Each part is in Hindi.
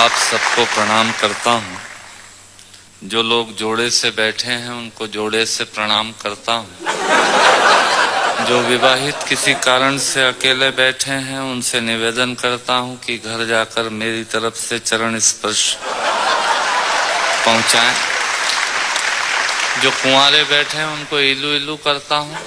आप सबको प्रणाम करता हूँ। जो लोग जोड़े से बैठे हैं उनको जोड़े से प्रणाम करता हूँ। जो विवाहित किसी कारण से अकेले बैठे हैं उनसे निवेदन करता हूँ कि घर जाकर मेरी तरफ से चरण स्पर्श पहुँचाएं। जो कुंवारे बैठे हैं उनको इलू इलू करता हूँ।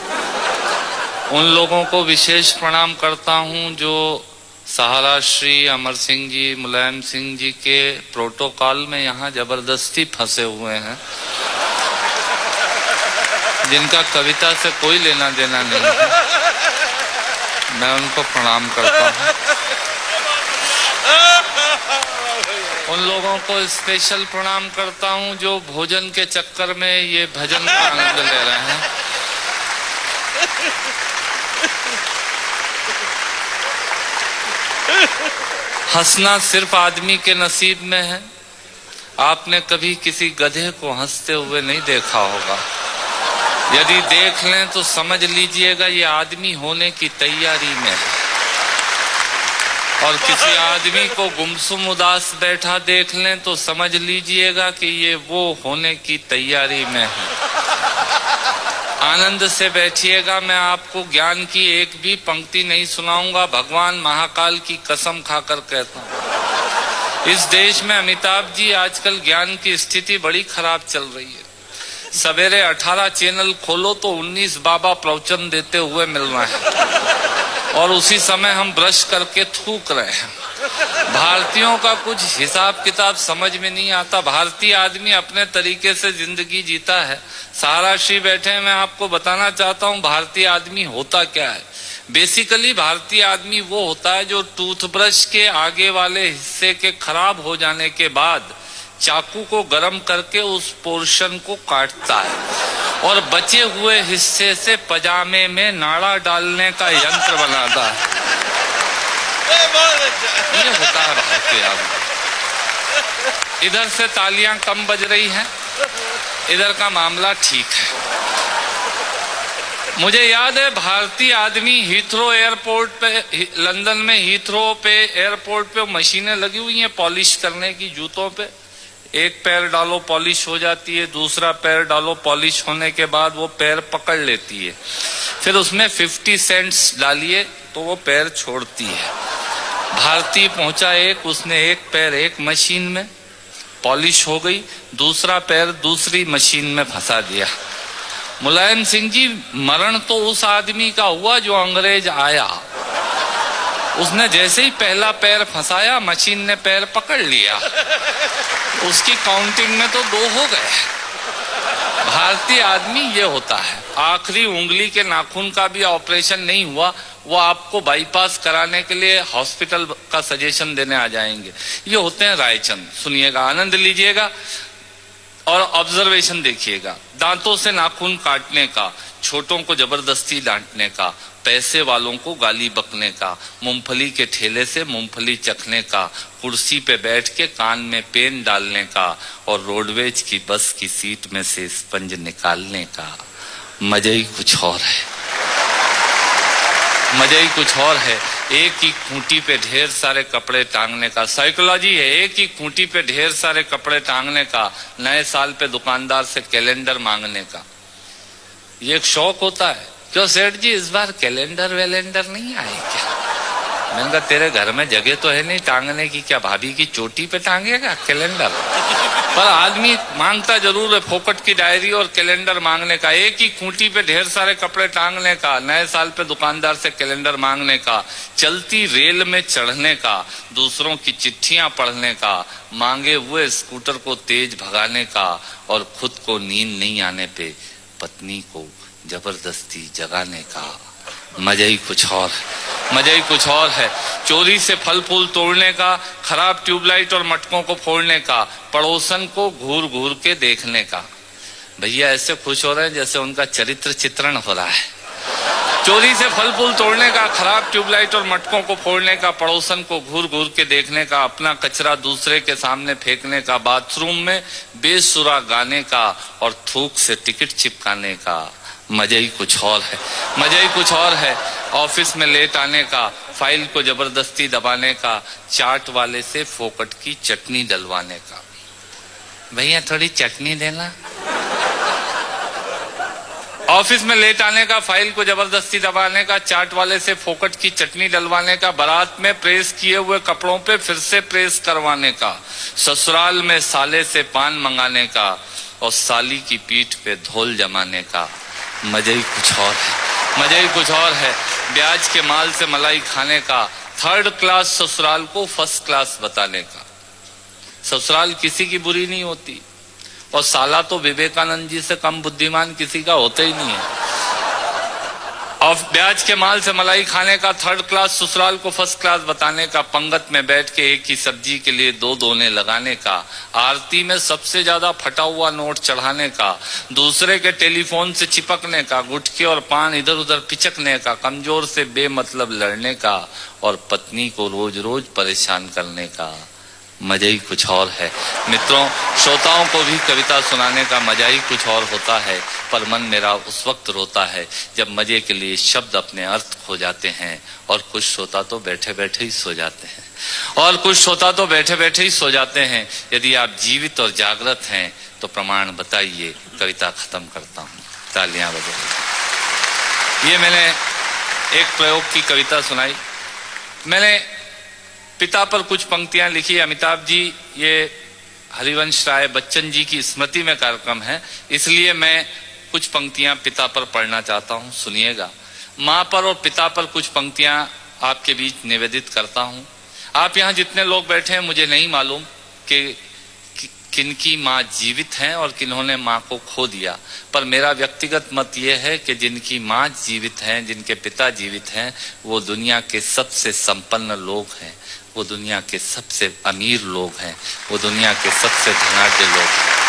उन लोगों को विशेष प्रणाम करता हूँ जो सहारा श्री अमर सिंह जी, मुलायम सिंह जी के प्रोटोकॉल में यहाँ जबरदस्ती फंसे हुए हैं, जिनका कविता से कोई लेना देना नहीं है। मैं उनको प्रणाम करता हूँ। उन लोगों को स्पेशल प्रणाम करता हूँ जो भोजन के चक्कर में ये भजन का आनंद ले रहे हैं। हंसना सिर्फ आदमी के नसीब में है। आपने कभी किसी गधे को हंसते हुए नहीं देखा होगा। यदि देख लें तो समझ लीजिएगा ये आदमी होने की तैयारी में है। और किसी आदमी को गुमसुम उदास बैठा देख लें तो समझ लीजिएगा कि ये वो होने की तैयारी में है। आनंद से बैठिएगा। मैं आपको ज्ञान की एक भी पंक्ति नहीं सुनाऊंगा। भगवान महाकाल की कसम खाकर कहता हूं, इस देश में अमिताभ जी आजकल ज्ञान की स्थिति बड़ी खराब चल रही है। सवेरे 18 चैनल खोलो तो 19 बाबा प्रवचन देते हुए मिल रहे हैं और उसी समय हम ब्रश करके थूक रहे हैं। भारतीयों का कुछ हिसाब किताब समझ में नहीं आता। भारतीय आदमी अपने तरीके से जिंदगी जीता है। सहारा श्री बैठे हैं, मैं आपको बताना चाहता हूं भारतीय आदमी होता क्या है। बेसिकली भारतीय आदमी वो होता है जो टूथब्रश के आगे वाले हिस्से के खराब हो जाने के बाद चाकू को गर्म करके उस पोर्शन को काटता है और बचे हुए हिस्से से पजामे में नाड़ा डालने का यंत्र बनाता है। ये होता है भारतीय आदमी। इधर से तालियां कम बज रही हैं, इधर का मामला ठीक है। मुझे याद है भारतीय आदमी हीथ्रो एयरपोर्ट पे, लंदन में हीथ्रो पे एयरपोर्ट पे मशीनें लगी हुई हैं पॉलिश करने की जूतों पे। एक पैर डालो पॉलिश हो जाती है, दूसरा पैर डालो पॉलिश होने के बाद वो पैर पकड़ लेती है। फिर उसमें 50 सेंट्स डालिए तो वो पैर छोड़ती है। भारतीय पहुंचा एक, उसने एक पैर एक मशीन में पॉलिश हो गई, दूसरा पैर दूसरी मशीन में फंसा दिया। मुलायम सिंह जी, मरण तो उस आदमी का हुआ जो अंग्रेज आया। उसने जैसे ही पहला पैर फंसाया मशीन ने पैर पकड़ लिया। उसकी काउंटिंग में तो 2 हो गए। भारतीय आदमी ये होता है। आखिरी उंगली के नाखून का भी ऑपरेशन नहीं हुआ, वो आपको बाईपास कराने के लिए हॉस्पिटल का सजेशन देने आ जाएंगे। ये होते हैं रायचंद। सुनिएगा, आनंद लीजिएगा और ऑब्जर्वेशन देखिएगा। दांतों से नाखून काटने का, छोटों को जबरदस्ती डांटने का, पैसे वालों को गाली बकने का, मूंगफली के ठेले से मूंगफली चखने का, कुर्सी पे बैठ के कान में पेन डालने का और रोडवेज की बस की सीट में से स्पंज निकालने का मजा ही कुछ और है। मजा ही कुछ और है। एक ही खूंटी पे ढेर सारे कपड़े टांगने का साइकोलॉजी है। एक ही खूंटी पे ढेर सारे कपड़े टांगने का, नए साल पे दुकानदार से कैलेंडर मांगने का, ये एक शौक होता है। क्यों सेठ जी, इस बार कैलेंडर वैलेंडर नहीं आए क्या? मैंने कहा तेरे घर में जगह तो है नहीं टांगने की, क्या भाभी की चोटी पे टांगेगा कैलेंडर? पर आदमी मांगता जरूर है फोकट की डायरी और कैलेंडर मांगने का। एक ही खूंटी पे ढेर सारे कपड़े टांगने का, नए साल पे दुकानदार से कैलेंडर मांगने का, चलती रेल में चढ़ने का, दूसरों की चिट्ठियां पढ़ने का, मांगे हुए स्कूटर को तेज भगाने का और खुद को नींद नहीं आने पे पत्नी को जबरदस्ती जगाने का मजा ही कुछ और है। मजा ही कुछ और है। चोरी से फल फूल तोड़ने का, खराब ट्यूबलाइट और मटकों को फोड़ने का, पड़ोसन को घूर घूर के देखने का। भैया ऐसे खुश हो रहे हैं जैसे उनका चरित्र चित्रण हो रहा है। चोरी से फल फूल तोड़ने का, खराब ट्यूबलाइट और मटकों को फोड़ने का, पड़ोसन को घूर घूर के देखने का, अपना कचरा दूसरे के सामने फेंकने का, बाथरूम में बेसुरा गाने का और थूक से टिकट चिपकाने का मजा ही कुछ और है, मजा ही कुछ और है। ऑफिस में लेट आने का, फाइल को जबरदस्ती दबाने का, चाट वाले से फोकट की चटनी डलवाने का। भैया थोड़ी चटनी देना। ऑफिस में लेट आने का, फाइल को जबरदस्ती दबाने का, चाट वाले से फोकट की चटनी डलवाने का, बारात में प्रेस किए हुए कपड़ों पे फिर से प्रेस करवाने का, ससुराल में साले से पान मंगाने का और साली की पीठ पे धोल जमाने का। मजा ही कुछ और है, मजा ही कुछ और है। ब्याज के माल से मलाई खाने का, थर्ड क्लास ससुराल को फर्स्ट क्लास बताने का। ससुराल किसी की बुरी नहीं होती और साला तो विवेकानंद जी से कम बुद्धिमान किसी का होता ही नहीं है। और ब्याज के माल से मलाई खाने का, थर्ड क्लास ससुराल को फर्स्ट क्लास बताने का, पंगत में बैठ के एक ही सब्जी के लिए दो दोने लगाने का, आरती में सबसे ज्यादा फटा हुआ नोट चढ़ाने का, दूसरे के टेलीफोन से चिपकने का, गुटके और पान इधर उधर पिचकने का, कमजोर से बेमतलब लड़ने का और पत्नी को रोज रोज परेशान करने का। मजा ही कुछ और है। मित्रों, श्रोताओं को भी कविता सुनाने का मजा ही कुछ और होता है, पर मन मेरा उस वक्त रोता है जब मजे के लिए शब्द अपने अर्थ खो जाते हैं और कुछ श्रोता तो बैठे बैठे ही सो जाते हैं, और कुछ श्रोता तो बैठे बैठे ही सो जाते हैं। यदि आप जीवित और जागृत हैं तो प्रमाण बताइए। कविता खत्म करता हूँ, तालियां बजाइए। ये मैंने एक प्रयोग की कविता सुनाई। मैंने पिता पर कुछ पंक्तियां लिखी। अमिताभ जी, ये हरिवंश राय बच्चन जी की स्मृति में कार्यक्रम है, इसलिए मैं कुछ पंक्तियां पिता पर पढ़ना चाहता हूं, सुनिएगा। माँ पर और पिता पर कुछ पंक्तियां आपके बीच निवेदित करता हूं। आप यहाँ जितने लोग बैठे हैं, मुझे नहीं मालूम कि किनकी माँ जीवित हैं और किन्होंने माँ को खो दिया, पर मेरा व्यक्तिगत मत यह है कि जिनकी माँ जीवित हैं, जिनके पिता जीवित हैं, वो दुनिया के सबसे संपन्न लोग हैं, वो दुनिया के सबसे अमीर लोग हैं, वो दुनिया के सबसे धनाढ्य लोग हैं।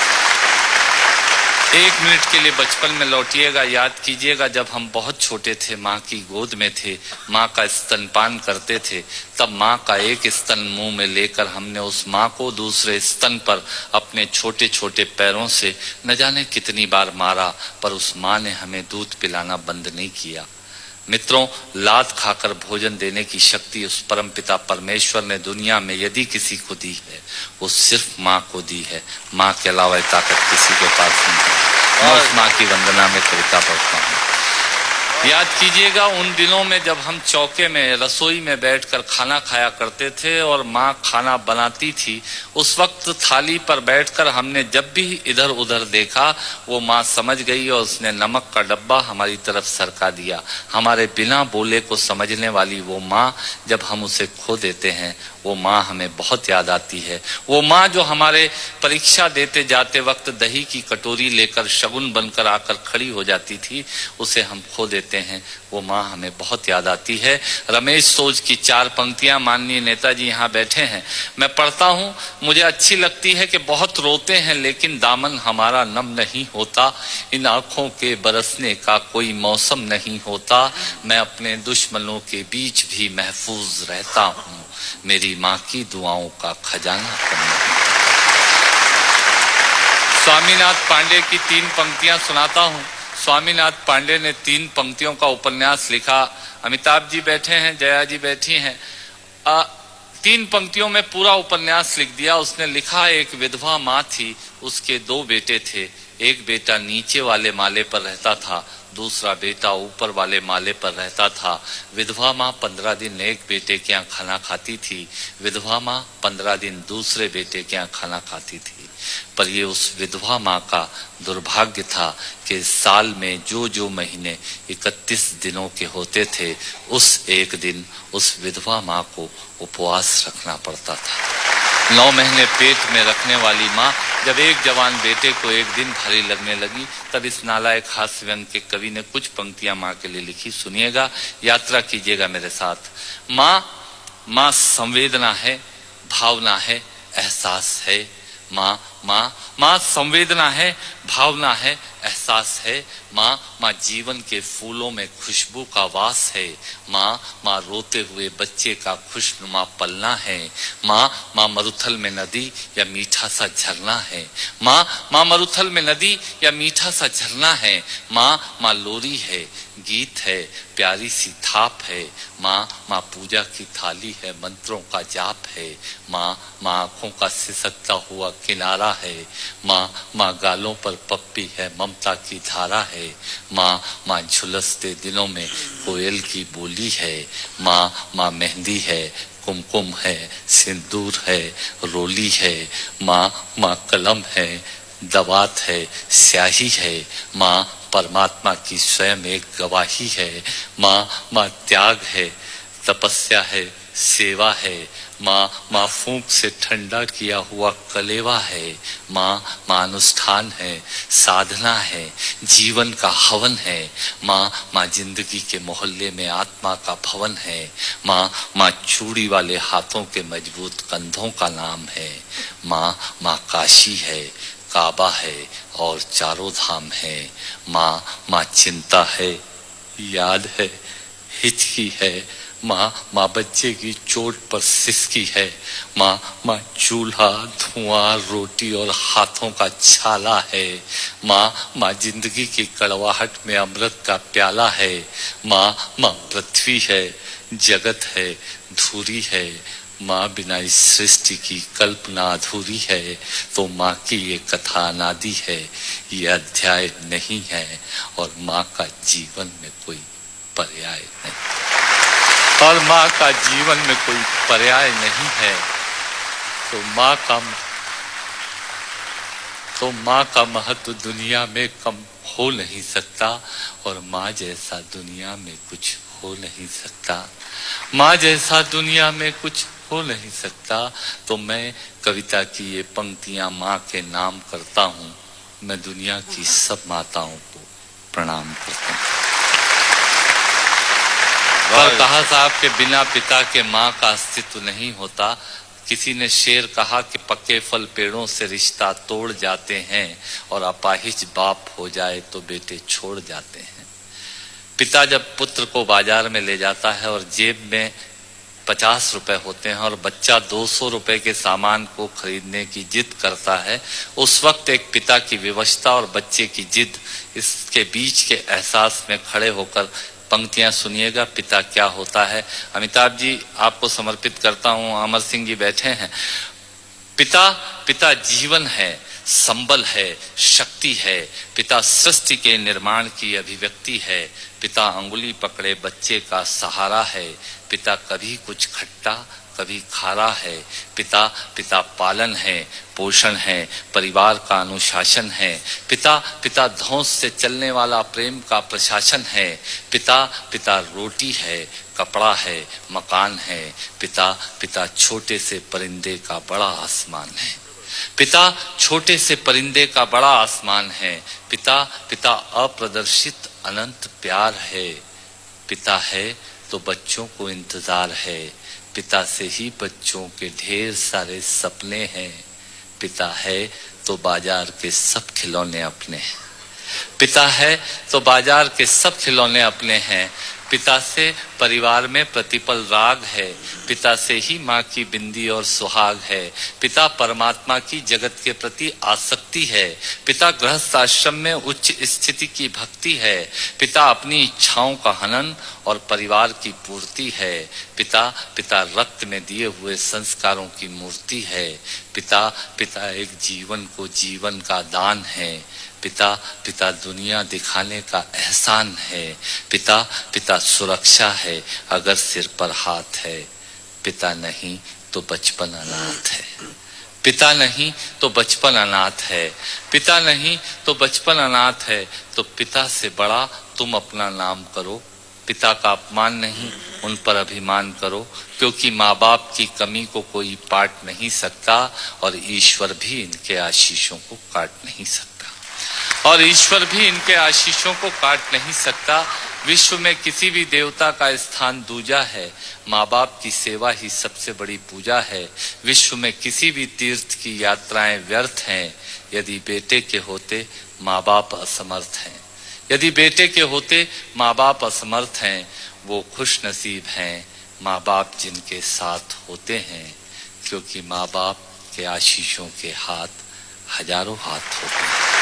एक मिनट के लिए बचपन में लौटिएगा, याद कीजिएगा जब हम बहुत छोटे थे, माँ की गोद में थे, माँ का स्तनपान करते थे, तब माँ का एक स्तन मुंह में लेकर हमने उस माँ को दूसरे स्तन पर अपने छोटे छोटे पैरों से न जाने कितनी बार मारा, पर उस माँ ने हमें दूध पिलाना बंद नहीं किया। मित्रों, लात खाकर भोजन देने की शक्ति उस परमपिता परमेश्वर ने दुनिया में यदि किसी को दी है, वो सिर्फ माँ को दी है। माँ के अलावा ताकत किसी के पास नहीं है। मैं उस माँ की वंदना में कविता पढ़ता हूँ। याद कीजिएगा उन दिनों में जब हम चौके में, रसोई में बैठकर खाना खाया करते थे और माँ खाना बनाती थी। उस वक्त थाली पर बैठकर हमने जब भी इधर उधर देखा, वो माँ समझ गई और उसने नमक का डब्बा हमारी तरफ सरका दिया। हमारे बिना बोले को समझने वाली वो माँ, जब हम उसे खो देते हैं, वो माँ हमें बहुत याद आती है। वो माँ जो हमारे परीक्षा देते जाते वक्त दही की कटोरी लेकर शगुन बनकर आकर खड़ी हो जाती थी, उसे हम खो देते हैं। वो माँ हमें बहुत याद आती है। रमेश सोज की 4 पंक्तियां माननीय नेताजी यहाँ बैठे हैं, मैं पढ़ता हूँ। मुझे अच्छी लगती है कि बहुत रोते हैं लेकिन दामन हमारा नम नहीं होता, इन आंखों के बरसने का कोई मौसम नहीं होता, मैं अपने दुश्मनों के बीच भी महफूज रहता हूँ, मेरी माँ की दुआओं का खजाना करना। स्वामीनाथ पांडे की 3 पंक्तियां सुनाता हूँ। स्वामीनाथ पांडे ने 3 पंक्तियों का उपन्यास लिखा। अमिताभ जी बैठे हैं, जया जी बैठी हैं। 3 पंक्तियों में पूरा उपन्यास लिख दिया। उसने लिखा, एक विधवा माँ थी, उसके 2 बेटे थे। एक बेटा नीचे वाले माले पर रहता था, दूसरा बेटा ऊपर वाले माले पर रहता था। विधवा माँ 15 दिन एक बेटे के यहाँ खाना खाती थी, विधवा माँ 15 दिन दूसरे बेटे के यहाँ खाना खाती थी। पर ये उस विधवा माँ का दुर्भाग्य था कि साल में जो महीने 31 दिनों के होते थे, उस एक दिन उस विधवा माँ को उपवास रखना पड़ता था। 9 महीने पेट में रखने वाली माँ जब एक जवान बेटे को एक दिन भारी लगने लगी, तब इस नालायक हास्य व्यंग के कवि ने कुछ पंक्तियां माँ के लिए लिखी। सुनिएगा, यात्रा कीजिएगा मेरे साथ। माँ संवेदना है, भावना है, एहसास है, माँ माँ माँ संवेदना है, भावना है, एहसास है। माँ माँ जीवन के फूलों में खुशबू का वास है। माँ माँ रोते हुए बच्चे का खुशनुमा पलना है। माँ माँ मरुथल में नदी या मीठा सा झरना है। माँ माँ मरुथल में नदी या मीठा सा झरना है। माँ माँ लोरी है, गीत है, प्यारी सी थाप है। माँ माँ पूजा की थाली है, मंत्रों का जाप है। माँ माँ आंखों का सिसकता हुआ किनारा है। माँ माँ गालों पर पप्पी है, ममता की धारा है। माँ माँ झुलसते दिनों में कोयल की बोली है। माँ माँ मेहंदी है, कुमकुम है, सिंदूर है, रोली है। माँ माँ कलम है, दवात है, स्याही है। माँ परमात्मा की स्वयं एक गवाही है। माँ माँ त्याग है, तपस्या है, सेवा है। माँ माँ फूंक से ठंडा किया हुआ कलेवा है। माँ माँ अनुष्ठान है, साधना है, जीवन का हवन है। माँ माँ जिंदगी के मोहल्ले में आत्मा का भवन है। माँ माँ चूड़ी वाले हाथों के मजबूत कंधों का नाम है। माँ माँ काशी है, काबा है और चारों धाम है। माँ माँ चिंता है, याद है, हिचकी है। माँ माँ बच्चे की चोट पर सिसकी है। माँ माँ चूल्हा, धुआं, रोटी और हाथों का छाला है। माँ माँ जिंदगी की कड़वाहट में अमृत का प्याला है। माँ माँ पृथ्वी है, जगत है, धूरी है। माँ बिना इस सृष्टि की कल्पना अधूरी है। तो माँ की ये कथा अनादि है, ये अध्याय नहीं है और माँ का जीवन में कोई पर्याय नहीं, और माँ का जीवन में कोई पर्याय नहीं है। तो माँ का महत्व दुनिया में कम हो नहीं सकता और माँ जैसा दुनिया में कुछ हो नहीं सकता। माँ जैसा दुनिया में कुछ हो नहीं सकता। तो मैं कविता की ये पंक्तियां माँ के नाम करता हूँ। मैं दुनिया की सब माताओं को प्रणाम करता हूँ। और कहा साहब के बिना पिता के माँ का अस्तित्व नहीं होता। किसी ने शेर कहा कि पक्के फल पेड़ों से रिश्ता तोड़ जाते हैं और अपाहिज बाप हो जाए तो बेटे छोड़ जाते हैं। पिता जब पुत्र को बाजार में ले जाता है और जेब में 50 रुपए होते हैं और बच्चा 200 रुपए के सामान को खरीदने की जिद करता है, उस वक्त एक पिता की विवशता और बच्चे की जिद, इसके बीच के एहसास में खड़े होकर पंक्तियां सुनिएगा। पिता क्या होता है। अमिताभ जी आपको समर्पित करता हूं। अमर सिंह जी बैठे हैं। पिता जीवन है, संबल है, शक्ति है। पिता सृष्टि के निर्माण की अभिव्यक्ति है। पिता अंगुली पकड़े बच्चे का सहारा है। पिता कभी कुछ खट्टा कभी खारा है। पिता पालन है, पोषण है, परिवार का अनुशासन है। पिता धौंस से चलने वाला प्रेम का प्रशासन है। पिता रोटी है, कपड़ा है, मकान है। पिता छोटे से परिंदे का बड़ा आसमान है। पिता छोटे से परिंदे का बड़ा आसमान है। पिता अप्रदर्शित अनंत प्यार है। पिता है तो बच्चों को इंतजार है। पिता से ही बच्चों के ढेर सारे सपने हैं। पिता है तो बाजार के सब खिलौने अपने हैं। पिता है तो बाजार के सब खिलौने अपने हैं। पिता से परिवार में प्रतिपल राग है। पिता से ही माँ की बिंदी और सुहाग है। पिता परमात्मा की जगत के प्रति आसक्ति है। पिता गृहस्थ आश्रम में उच्च स्थिति की भक्ति है। पिता अपनी इच्छाओं का हनन और परिवार की पूर्ति है। पिता रक्त में दिए हुए संस्कारों की मूर्ति है। पिता एक जीवन को जीवन का दान है। पिता दुनिया दिखाने का एहसान है। पिता सुरक्षा है अगर सिर पर हाथ है। पिता नहीं तो बचपन अनाथ है। पिता नहीं तो बचपन अनाथ है। पिता नहीं तो बचपन अनाथ है। तो पिता से बड़ा तुम अपना नाम करो। पिता का अपमान नहीं, उन पर अभिमान करो, क्योंकि माँ बाप की कमी को कोई पाट नहीं सकता और ईश्वर भी इनके आशीषों को काट नहीं सकता। विश्व में किसी भी देवता का स्थान दूजा है, माँ बाप की सेवा ही सबसे बड़ी पूजा है। विश्व में किसी भी तीर्थ की यात्राएं व्यर्थ हैं, यदि बेटे के होते माँ बाप असमर्थ हैं। यदि बेटे के होते माँ बाप असमर्थ हैं, वो खुश नसीब हैं माँ बाप जिनके साथ होते हैं, क्योंकि माँ बाप के आशीषों के हाथ हजारों हाथ होते हैं।